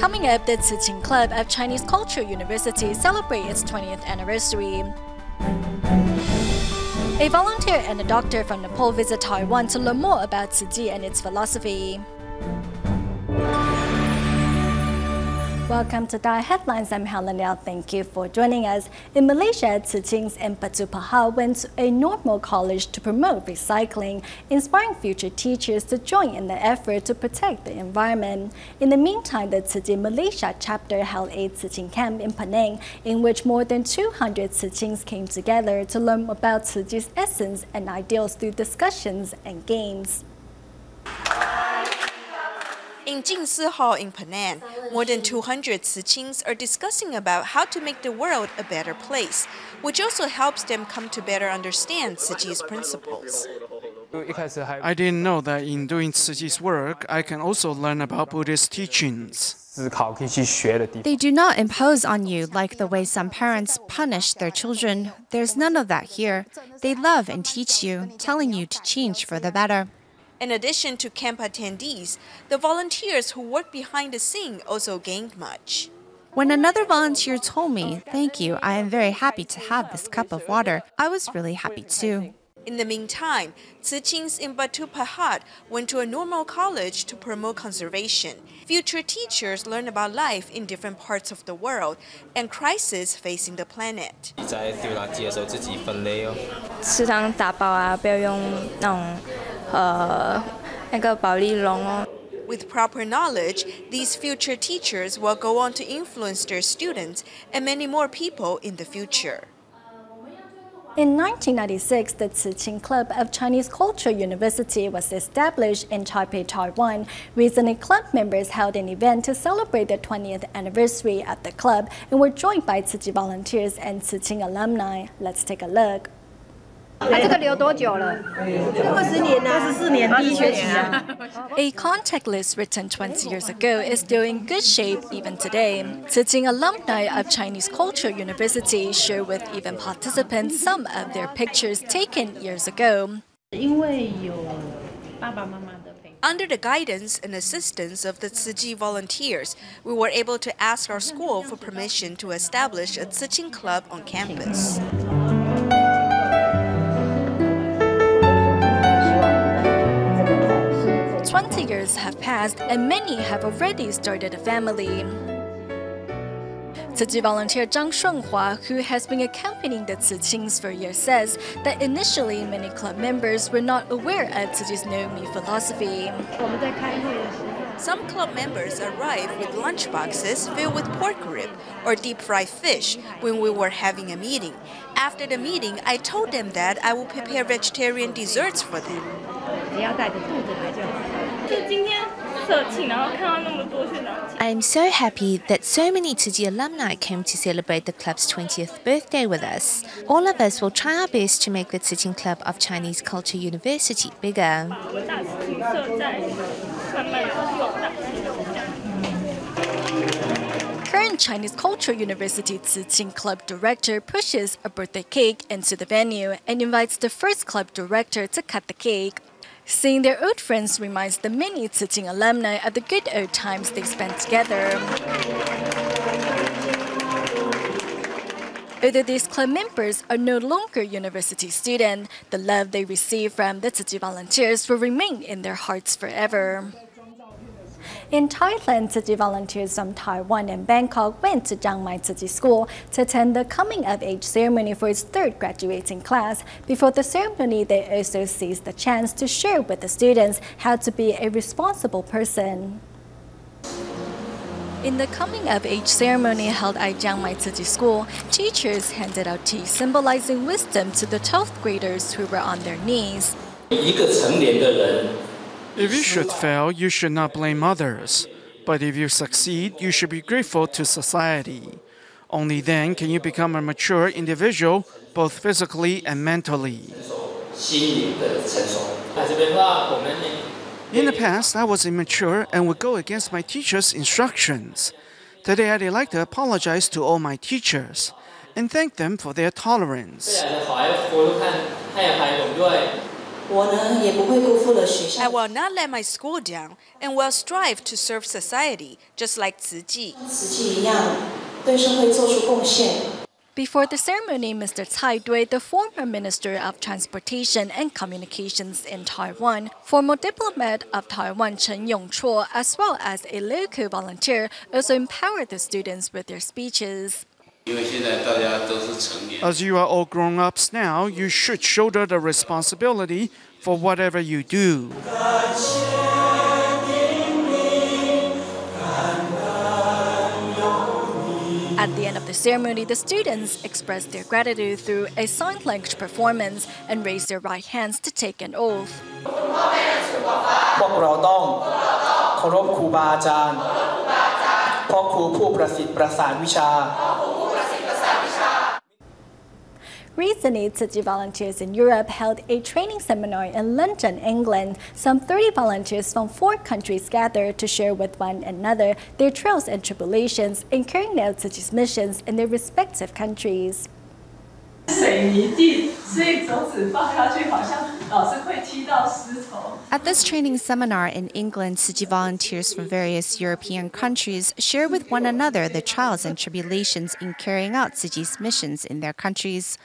Coming up, the Tzu Ching Club of Chinese Culture University celebrates its 20th anniversary. A volunteer and a doctor from Nepal visit Taiwan to learn more about Tzu Chi and its philosophy. Welcome to DaAi Headlines. I'm Helen Liao. Thank you for joining us. In Malaysia, Tzu Ching's and Batu Paha went to a normal college to promote recycling, inspiring future teachers to join in the effort to protect the environment. In the meantime, the Tzu Chi Malaysia chapter held a Tzu Ching camp in Penang, in which more than 200 Tzu Chings came together to learn about Tzu Chi's essence and ideals through discussions and games. In Jingsi Hall in Penang, more than 200 Tzu Chings are discussing about how to make the world a better place, which also helps them come to better understand Tzu Chi's principles. I didn't know that in doing Tzu Chi's work, I can also learn about Buddhist teachings. They do not impose on you like the way some parents punish their children. There's none of that here. They love and teach you, telling you to change for the better. In addition to camp attendees, the volunteers who work behind the scene also gained much. When another volunteer told me, "Thank you, I am very happy to have this cup of water," I was really happy too. In the meantime, Tzu Chings in Batu Pahat went to a normal college to promote conservation. Future teachers learn about life in different parts of the world and crises facing the planet. 丢垃圾的时候自己分类哦。食堂打包啊，不要用那种那个保丽龙哦。 With proper knowledge, these future teachers will go on to influence their students and many more people in the future. In 1996, the Tzu Ching Club of Chinese Culture University was established in Taipei, Taiwan. Recently, club members held an event to celebrate the 20th anniversary of the club and were joined by Tzu Chi volunteers and Tzu Ching alumni. Let's take a look. 这个留多久了？20年啊，24年第一学期啊。A contact list written 20 years ago is still in good shape even today. Tzu Ching alumni of Chinese Culture University share with even participants some of their pictures taken years ago. 因为有爸爸妈妈的陪。 Under the guidance and assistance of the Tzu Chi volunteers, we were able to ask our school for permission to establish a Tzu Ching club on campus. Years have passed and many have already started a family. Tzu Chi volunteer Zhang Shunhua, who has been accompanying the Tzu Chings for years, says that initially many club members were not aware of Tzu Chi's no-me philosophy. Some club members arrived with lunch boxes filled with pork rib or deep-fried fish when we were having a meeting. After the meeting, I told them that I will prepare vegetarian desserts for them. I am so happy that so many Tzu Chi alumni came to celebrate the club's 20th birthday with us. All of us will try our best to make the Tzu Ching Club of Chinese Culture University bigger. Current Chinese Culture University Tzu Ching Club director pushes a birthday cake into the venue and invites the first club director to cut the cake. Seeing their old friends reminds the many Tzu Ching alumni of the good old times they spent together. Although these club members are no longer university students, the love they receive from the Tzu Chi volunteers will remain in their hearts forever. In Thailand, Tzu Chi volunteers from Taiwan and Bangkok went to Chiang Mai Tzu Chi School to attend the coming-of-age ceremony for its third graduating class. Before the ceremony, they also seized the chance to share with the students how to be a responsible person. In the coming-of-age ceremony held at Chiang Mai Tzu Chi School, teachers handed out tea symbolizing wisdom to the 12th graders who were on their knees. If you should fail, you should not blame others. But if you succeed, you should be grateful to society. Only then can you become a mature individual, both physically and mentally. In the past, I was immature and would go against my teacher's instructions. Today, I'd like to apologize to all my teachers and thank them for their tolerance. I will not let my school down and will strive to serve society, just like Tzu Chi. Before the ceremony, Mr. Cai Dui, the former Minister of Transportation and Communications in Taiwan, former diplomat of Taiwan Chen Yongchuo, as well as a local volunteer, also empowered the students with their speeches. As you are all grown-ups now, you should shoulder the responsibility for whatever you do. At the end of the ceremony, the students expressed their gratitude through a sign language performance and raised their right hands to take an oath. Recently, Tzu Chi volunteers in Europe held a training seminar in London, England. Some 30 volunteers from 4 countries gathered to share with one another their trials and tribulations in carrying out Tzu Chi's missions in their respective countries. At this training seminar in England, Tzu Chi volunteers from various European countries share with one another the trials and tribulations in carrying out Tzu Chi's missions in their countries.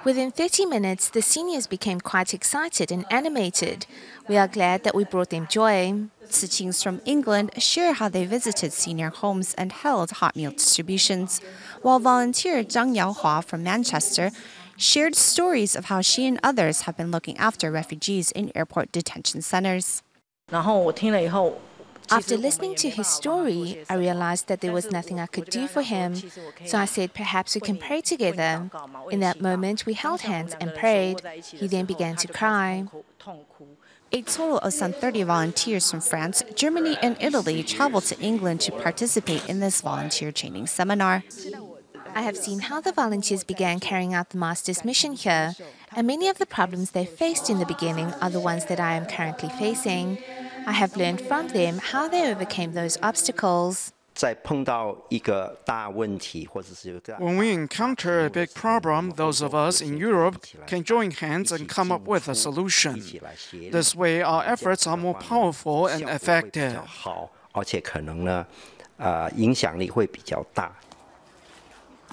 Within 30 minutes, the seniors became quite excited and animated. We are glad that we brought them joy. Tzu Chings from England share how they visited senior homes and held hot meal distributions, while volunteer Zhang Yaohua from Manchester shared stories of how she and others have been looking after refugees in airport detention centers. After listening to his story, I realized that there was nothing I could do for him. So I said, perhaps we can pray together. In that moment, we held hands and prayed. He then began to cry. A total of some 30 volunteers from France, Germany, and Italy traveled to England to participate in this volunteer training seminar. I have seen how the volunteers began carrying out the Master's mission here, and many of the problems they faced in the beginning are the ones that I am currently facing. I have learned from them how they overcame those obstacles. When we encounter a big problem, those of us in Europe can join hands and come up with a solution. This way, our efforts are more powerful and effective.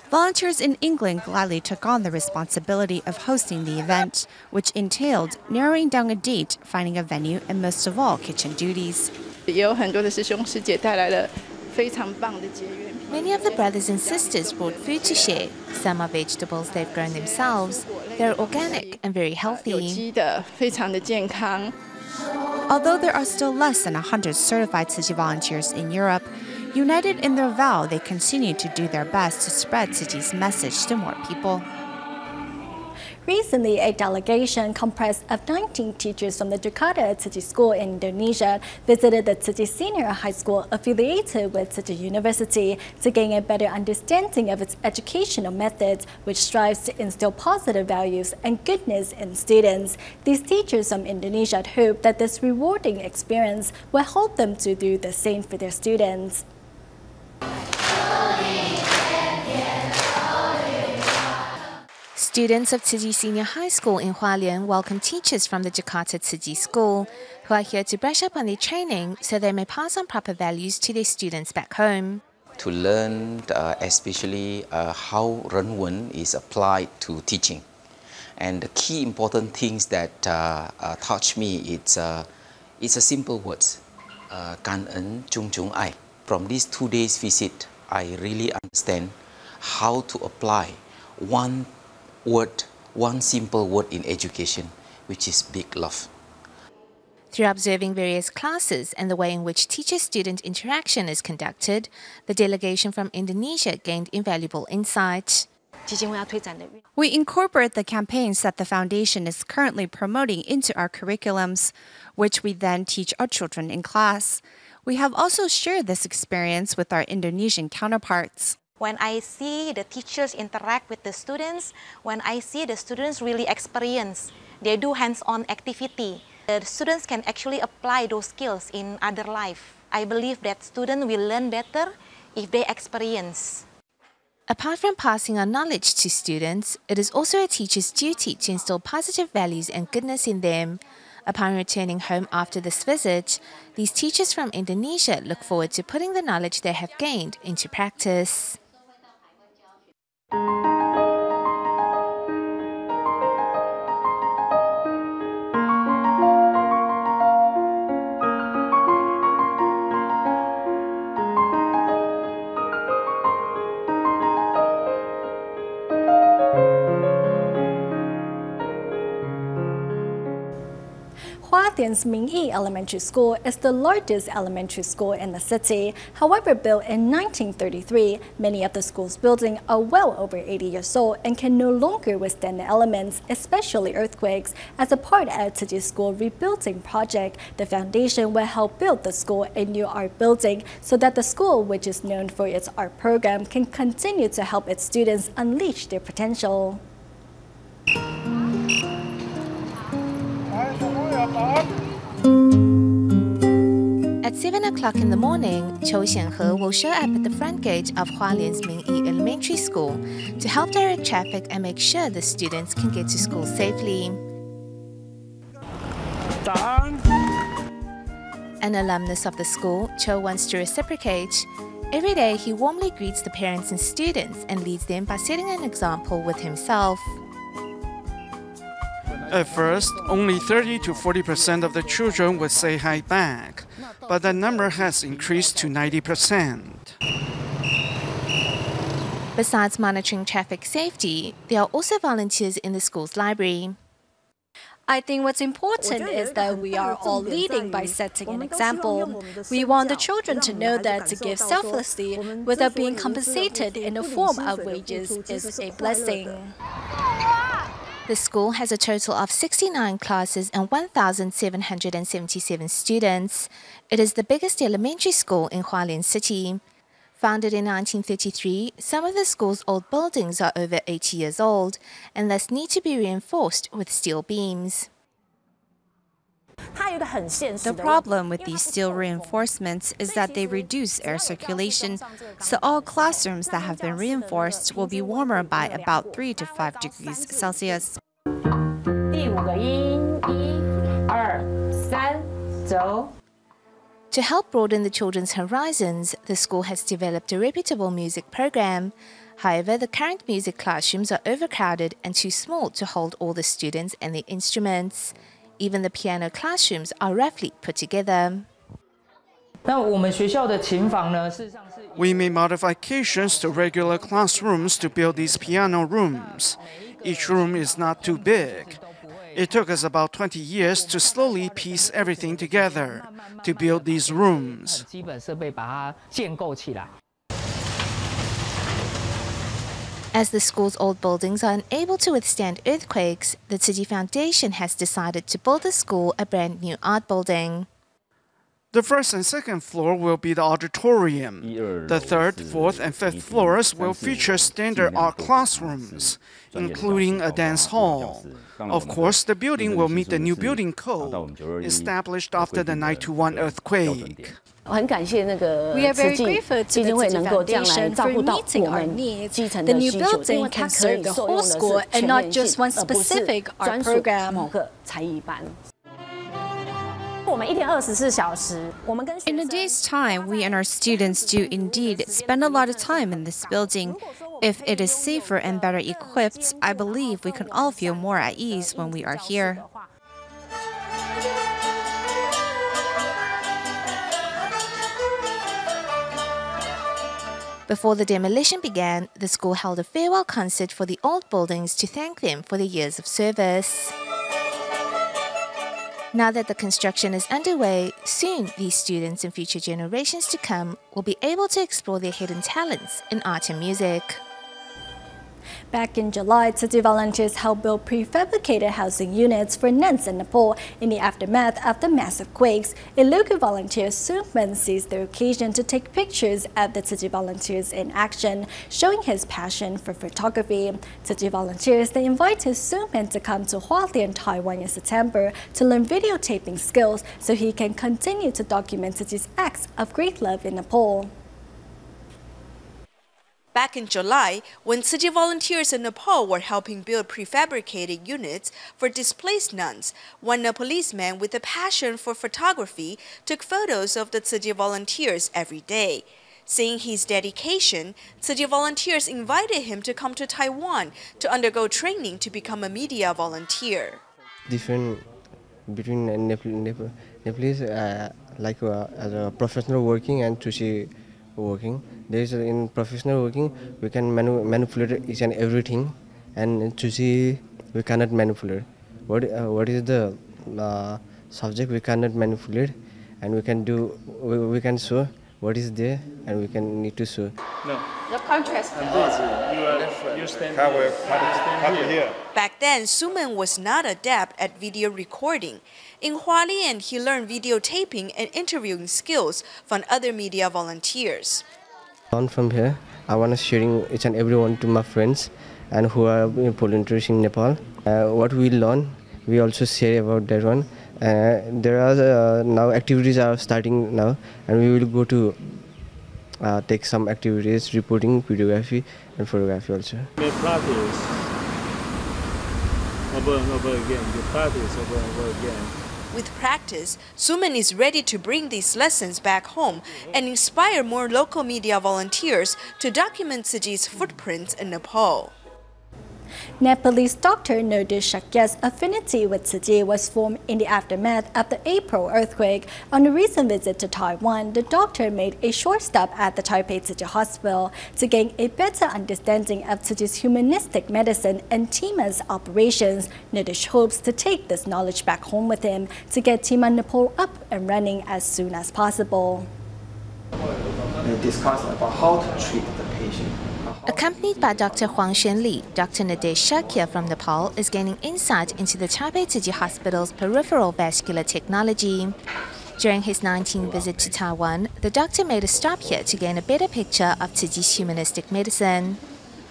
Volunteers in England gladly took on the responsibility of hosting the event, which entailed narrowing down a date, finding a venue, and most of all, kitchen duties. Many of the brothers and sisters brought food to share. Some are vegetables they've grown themselves. They're organic and very healthy. Although there are still less than 100 certified Tzu Chi volunteers in Europe, united in their vow, they continue to do their best to spread Tzu Chi's message to more people. Recently, a delegation comprised of 19 teachers from the Jakarta Tzu Chi School in Indonesia visited the Tzu Chi Senior High School affiliated with Tzu Chi University to gain a better understanding of its educational methods, which strives to instill positive values and goodness in students. These teachers from Indonesia hope that this rewarding experience will help them to do the same for their students. Students of Tzu Chi Senior High School in Hualien welcome teachers from the Jakarta Tzu Chi School who are here to brush up on their training so they may pass on proper values to their students back home. To learn especially how Renwen is applied to teaching. And the key important things that touch me, it's a simple words, Kan En Chung Chung Ai. From these 2 days visit, I really understand how to apply one simple word in education, which is big love. Through observing various classes and the way in which teacher-student interaction is conducted, the delegation from Indonesia gained invaluable insight. We incorporate the campaigns that the foundation is currently promoting into our curriculums, which we then teach our children in class. We have also shared this experience with our Indonesian counterparts. When I see the teachers interact with the students, when I see the students really experience, they do hands-on activity, the students can actually apply those skills in other life. I believe that students will learn better if they experience. Apart from passing on knowledge to students, it is also a teacher's duty to instill positive values and goodness in them. Upon returning home after this visit, these teachers from Indonesia look forward to putting the knowledge they have gained into practice. Huadian's Mingyi Elementary School is the largest elementary school in the city. However, built in 1933, many of the school's buildings are well over 80 years old and can no longer withstand the elements, especially earthquakes. As a part of Tzu Chi's school rebuilding project, the foundation will help build the school a new art building so that the school, which is known for its art program, can continue to help its students unleash their potential. At 7 o'clock in the morning, Cho Xianhe will show up at the front gate of Hualian's Mingyi Elementary School to help direct traffic and make sure the students can get to school safely. An alumnus of the school, Cho wants to reciprocate. Every day, he warmly greets the parents and students and leads them by setting an example with himself. At first, only 30 to 40% of the children would say hi back, but that number has increased to 90%. Besides monitoring traffic safety, there are also volunteers in the school's library. I think what's important is that we are all leading by setting an example. We want the children to know that to give selflessly without being compensated in the form of wages is a blessing. The school has a total of 69 classes and 1,777 students. It is the biggest elementary school in Hualien City. Founded in 1933, some of the school's old buildings are over 80 years old and thus need to be reinforced with steel beams. The problem with these steel reinforcements is that they reduce air circulation, so all classrooms that have been reinforced will be warmer by about 3 to 5 degrees Celsius. To help broaden the children's horizons, the school has developed a reputable music program. However, the current music classrooms are overcrowded and too small to hold all the students and their instruments. Even the piano classrooms are roughly put together. We made modifications to regular classrooms to build these piano rooms. Each room is not too big. It took us about 20 years to slowly piece everything together to build these rooms. As the school's old buildings are unable to withstand earthquakes, the Tzu Chi Foundation has decided to build the school a brand new art building. The first and second floor will be the auditorium. The third, fourth, and fifth floors will feature standard art classrooms, including a dance hall. Of course, the building will meet the new building code established after the 9/21 earthquake. We are very grateful to the Tzu Chi Foundation for meeting our needs. The new building can serve the whole school and not just one specific art program. In a day's time, we and our students do indeed spend a lot of time in this building. If it is safer and better equipped, I believe we can all feel more at ease when we are here. Before the demolition began, the school held a farewell concert for the old buildings to thank them for the years of service. Now that the construction is underway, soon these students and future generations to come will be able to explore their hidden talents in art and music. Back in July, Tzu Chi volunteers helped build prefabricated housing units for nuns in Nepal in the aftermath of the massive quakes. A local volunteer, Suman, seized the occasion to take pictures of the Tzu Chi volunteers in action, showing his passion for photography. Tzu Chi volunteers then invited Suman to come to Hualien, Taiwan in September to learn videotaping skills so he can continue to document Tzu Chi's acts of great love in Nepal. Back in July, when Tzu Chi volunteers in Nepal were helping build prefabricated units for displaced nuns, one Nepalese man with a passion for photography took photos of the Tzu Chi volunteers every day. Seeing his dedication, Tzu Chi volunteers invited him to come to Taiwan to undergo training to become a media volunteer. Different between Nepalese, as a professional working and Tzu Chi working. There's in professional working we can manipulate each and everything, and in Tzu Chi we cannot manipulate. What is the subject we cannot manipulate, and we can do we can show what is there, and we can need to show. No. The contrast. You stand here. Back then, Suman was not adept at video recording. In Hualien, he learned videotaping and interviewing skills from other media volunteers. From here, I want to sharing each and everyone to my friends and who are volunteers in Nepal. What we learn, we also share about that one. There are now activities are starting now, and we will go to take some activities, reporting, videography, and photography also. They practice over and over again. You practice over and over again. With practice, Suman is ready to bring these lessons back home and inspire more local media volunteers to document Tzu Chi's footprints in Nepal. Nepalese doctor Nodis Shakya's affinity with Tzu Chi was formed in the aftermath of the April earthquake. On a recent visit to Taiwan, the doctor made a short stop at the Taipei Tzu Chi Hospital to gain a better understanding of Tzu Chi's humanistic medicine and Tima's operations. Nodis hopes to take this knowledge back home with him to get Tima Nepal up and running as soon as possible. They discuss about how to treat the patient. Accompanied by Dr. Huang Xuanli, Dr. Nadesh Shakya from Nepal is gaining insight into the Taipei Tzu Chi Hospital's peripheral vascular technology. During his 19th visit to Taiwan, the doctor made a stop here to gain a better picture of Tzu Chi's humanistic medicine.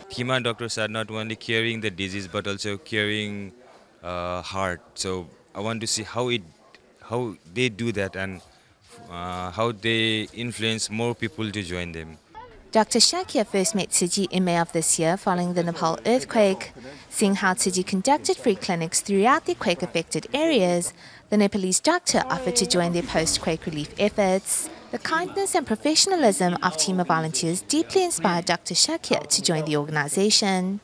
Tima doctors are not only curing the disease but also curing heart. So I want to see how they do that and how they influence more people to join them. Dr. Shakya first met Tzu Chi in May of this year following the Nepal earthquake. Seeing how Tzu Chi conducted free clinics throughout the quake-affected areas, the Nepalese doctor offered to join their post-quake relief efforts. The kindness and professionalism of Tima volunteers deeply inspired Dr. Shakya to join the organization.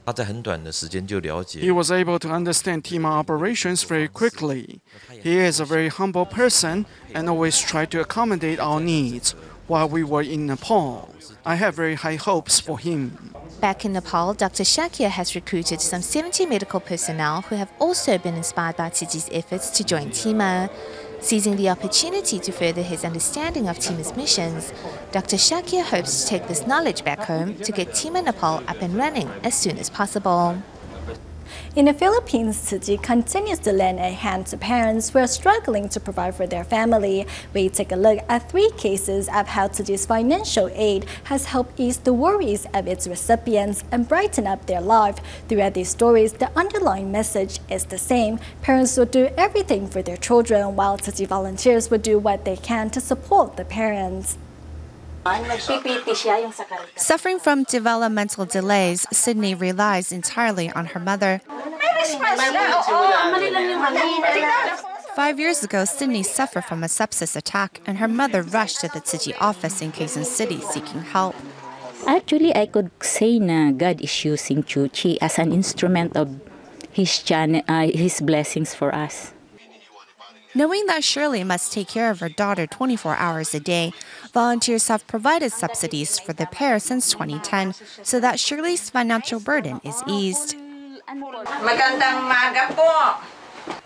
He was able to understand Tima operations very quickly. He is a very humble person and always tried to accommodate our needs while we were in Nepal. I have very high hopes for him. Back in Nepal, Dr. Shakya has recruited some 70 medical personnel who have also been inspired by Tzu Chi's efforts to join Tima. Seizing the opportunity to further his understanding of Tima's missions, Dr. Shakya hopes to take this knowledge back home to get Tima Nepal up and running as soon as possible. In the Philippines, Tzu Chi continues to lend a hand to parents who are struggling to provide for their family. We take a look at 3 cases of how Tzu Chi's financial aid has helped ease the worries of its recipients and brighten up their life. Throughout these stories, the underlying message is the same. Parents will do everything for their children, while Tzu Chi volunteers will do what they can to support the parents. Suffering from developmental delays, Sydney relies entirely on her mother. 5 years ago, Sydney suffered from a sepsis attack, and her mother rushed to the Tzu Chi office in Quezon City seeking help. Actually, I could say that God is using Tzu Chi as an instrument of His blessings for us. Knowing that Shirley must take care of her daughter 24 hours a day, volunteers have provided subsidies for the pair since 2010 so that Shirley's financial burden is eased.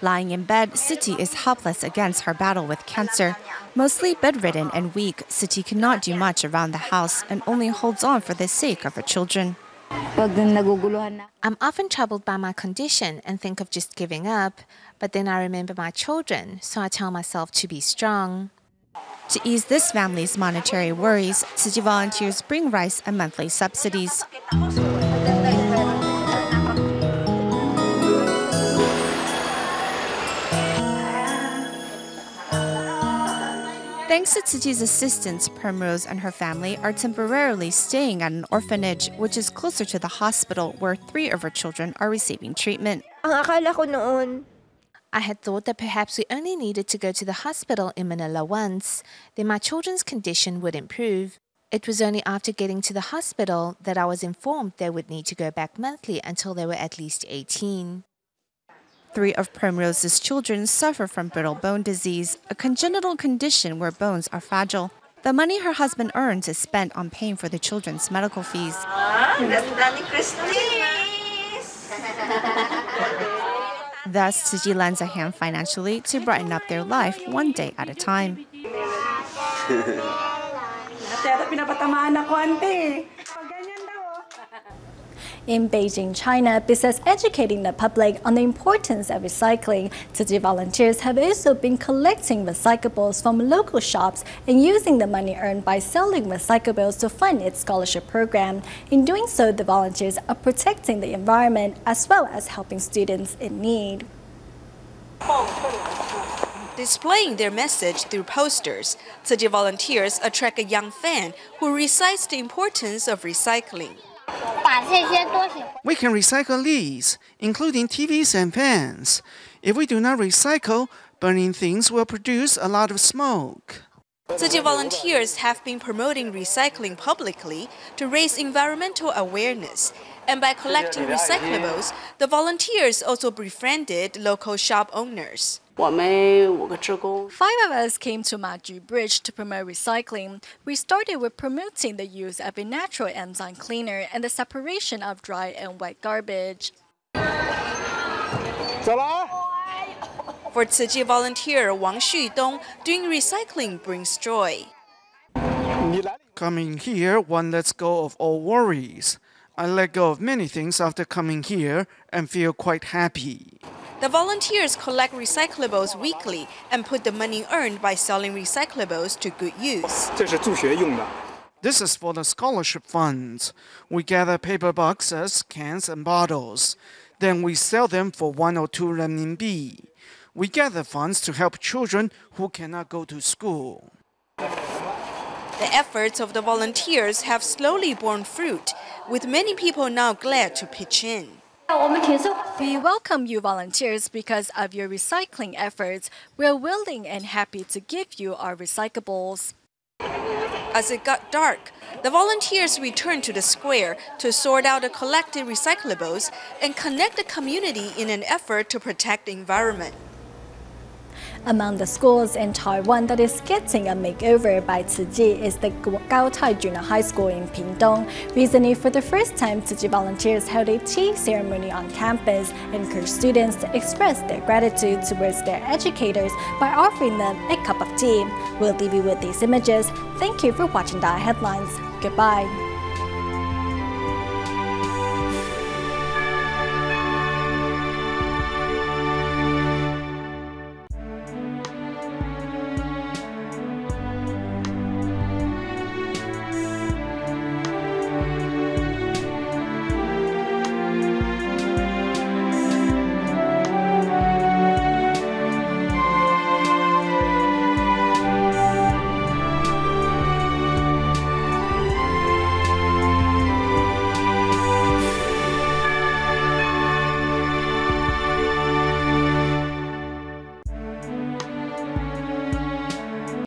Lying in bed, Tzu Chi is helpless against her battle with cancer. Mostly bedridden and weak, Tzu Chi cannot do much around the house and only holds on for the sake of her children. I'm often troubled by my condition and think of just giving up, but then I remember my children, so I tell myself to be strong. To ease this family's monetary worries, Tzu Chi volunteers bring rice and monthly subsidies. Thanks to Tzu Chi's assistance, Primrose and her family are temporarily staying at an orphanage, which is closer to the hospital where 3 of her children are receiving treatment. I had thought that perhaps we only needed to go to the hospital in Manila once, then my children's condition would improve. It was only after getting to the hospital that I was informed they would need to go back monthly until they were at least 18. 3 of Primrose's children suffer from brittle bone disease, a congenital condition where bones are fragile. The money her husband earns is spent on paying for the children's medical fees. Thus, Tzu Chi lends a hand financially to brighten up their life one day at a time. In Beijing, China, besides educating the public on the importance of recycling, Tzu Chi volunteers have also been collecting recyclables from local shops and using the money earned by selling recyclables to fund its scholarship program. In doing so, the volunteers are protecting the environment as well as helping students in need. Displaying their message through posters, Tzu Chi volunteers attract a young fan who recites the importance of recycling. We can recycle these, including TVs and fans. If we do not recycle, burning things will produce a lot of smoke. Tzu Chi volunteers have been promoting recycling publicly to raise environmental awareness. And by collecting recyclables, the volunteers also befriended local shop owners. 5 of us came to Maju Bridge to promote recycling. We started with promoting the use of a natural enzyme cleaner and the separation of dry and wet garbage. For Tzu Chi volunteer Wang Xudong, doing recycling brings joy. Coming here, one lets go of all worries. I let go of many things after coming here and feel quite happy. The volunteers collect recyclables weekly and put the money earned by selling recyclables to good use. This is for the scholarship funds. We gather paper boxes, cans, and bottles. Then we sell them for 1 or 2 renminbi. We gather funds to help children who cannot go to school. The efforts of the volunteers have slowly borne fruit, with many people now glad to pitch in. We welcome you volunteers because of your recycling efforts. We are willing and happy to give you our recyclables. As it got dark, the volunteers returned to the square to sort out the collected recyclables and connect the community in an effort to protect the environment. Among the schools in Taiwan that is getting a makeover by Tzu Chi is the Gaotai Junior High School in Pingdong. Recently, for the first time, Tzu Chi volunteers held a tea ceremony on campus and encouraged students to express their gratitude towards their educators by offering them a cup of tea. We'll leave you with these images. Thank you for watching DaAi Headlines. Goodbye.